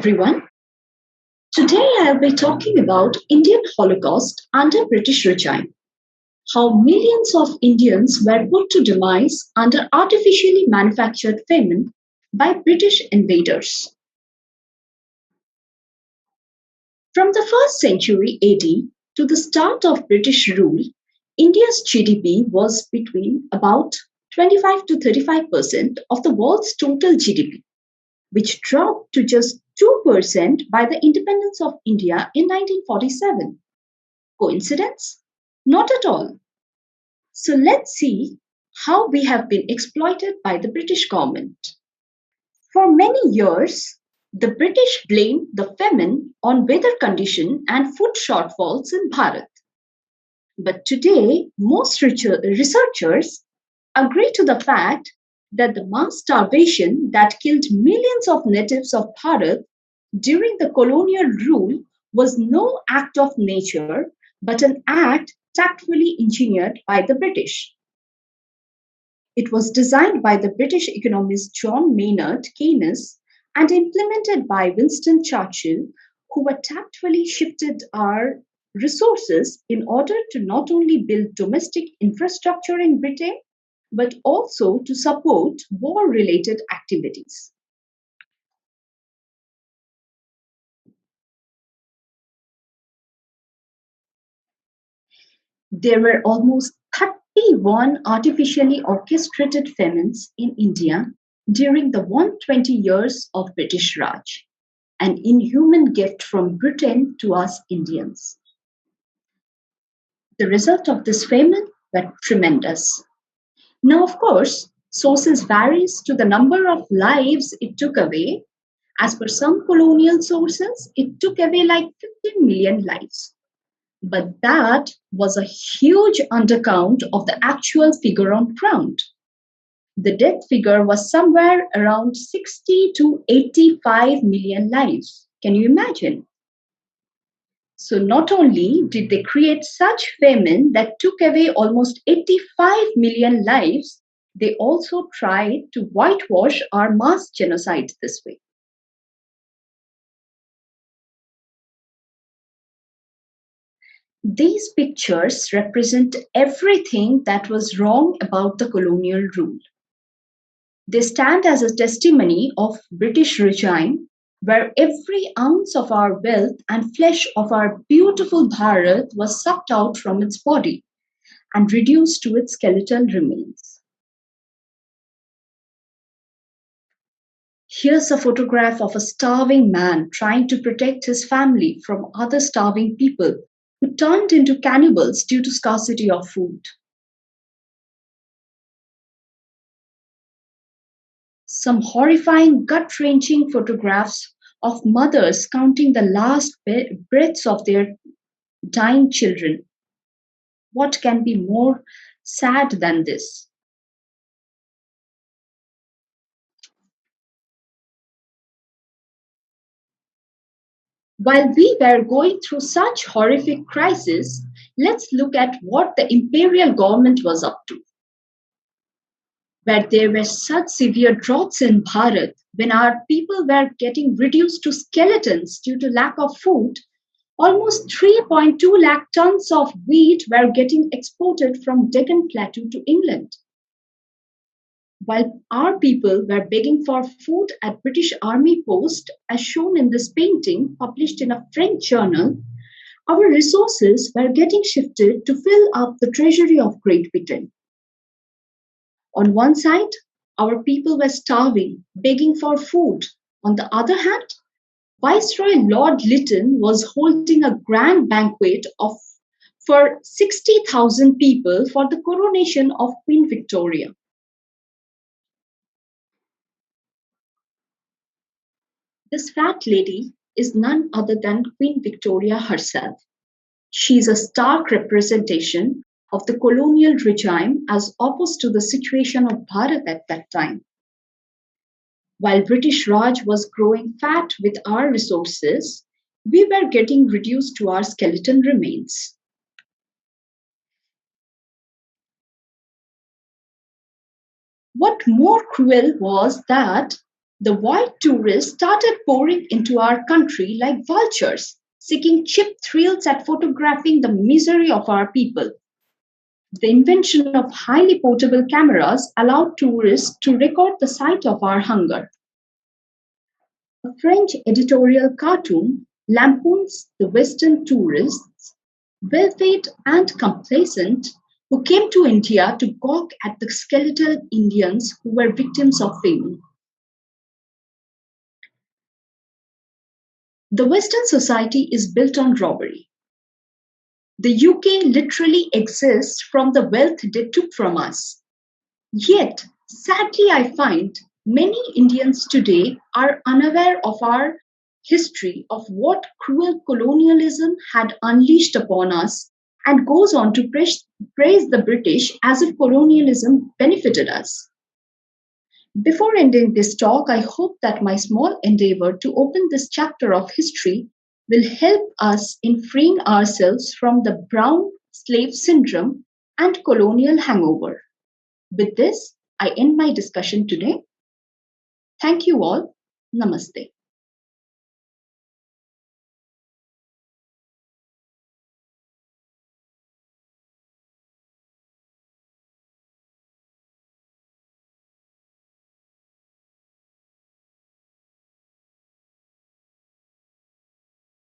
everyone. Today I'll be talking about Indian Holocaust under British regime, how millions of Indians were put to demise under artificially manufactured famine by British invaders. From the 1st century AD to the start of British rule, India's GDP was between about 25 to 35% of the world's total GDP, which dropped to just 2% by the independence of India in 1947. Coincidence? Not at all. So let's see how we have been exploited by the British government. For many years, the British blamed the famine on weather condition and food shortfalls in Bharat. But today, most researchers agree to the fact that the mass starvation that killed millions of natives of Bharat during the colonial rule was no act of nature, but an act tactfully engineered by the British. It was designed by the British economist John Maynard Keynes and implemented by Winston Churchill, who had tactfully shifted our resources in order to not only build domestic infrastructure in Britain, but also to support war-related activities. There were almost 31 artificially orchestrated famines in India during the 120 years of British Raj, an inhuman gift from Britain to us Indians. The result of this famine were tremendous. Now, of course, sources varies to the number of lives it took away. As per some colonial sources, it took away like 15 million lives. But that was a huge undercount of the actual figure on ground. The death figure was somewhere around 60 to 85 million lives. Can you imagine? So not only did they create such famine that took away almost 85 million lives, they also tried to whitewash our mass genocide this way. These pictures represent everything that was wrong about the colonial rule. They stand as a testimony of British regime where every ounce of our wealth and flesh of our beautiful Bharat was sucked out from its body and reduced to its skeletal remains. Here's a photograph of a starving man trying to protect his family from other starving people who turned into cannibals due to scarcity of food. Some horrifying, gut-wrenching photographs of mothers counting the last breaths of their dying children. What can be more sad than this? While we were going through such horrific crises, let's look at what the imperial government was up to. Where there were such severe droughts in Bharat, when our people were getting reduced to skeletons due to lack of food, almost 3.2 lakh tons of wheat were getting exported from Deccan Plateau to England. While our people were begging for food at British Army post, as shown in this painting published in a French journal, our resources were getting shifted to fill up the treasury of Great Britain. On one side, our people were starving, begging for food. On the other hand, Viceroy Lord Lytton was holding a grand banquet for 60,000 people for the coronation of Queen Victoria. This fat lady is none other than Queen Victoria herself. She is a stark representation of the colonial regime as opposed to the situation of Bharat at that time. While British Raj was growing fat with our resources, we were getting reduced to our skeleton remains. What more cruel was that The white tourists started pouring into our country like vultures, seeking cheap thrills at photographing the misery of our people. The invention of highly portable cameras allowed tourists to record the sight of our hunger. A French editorial cartoon lampoons the Western tourists, well-fed and complacent, who came to India to gawk at the skeletal Indians who were victims of famine. The Western society is built on robbery. The UK literally exists from the wealth they took from us. Yet, sadly, I find many Indians today are unaware of our history of what cruel colonialism had unleashed upon us and goes on to praise the British as if colonialism benefited us. Before ending this talk, I hope that my small endeavor to open this chapter of history will help us in freeing ourselves from the brown slave syndrome and colonial hangover. With this, I end my discussion today. Thank you all. Namaste.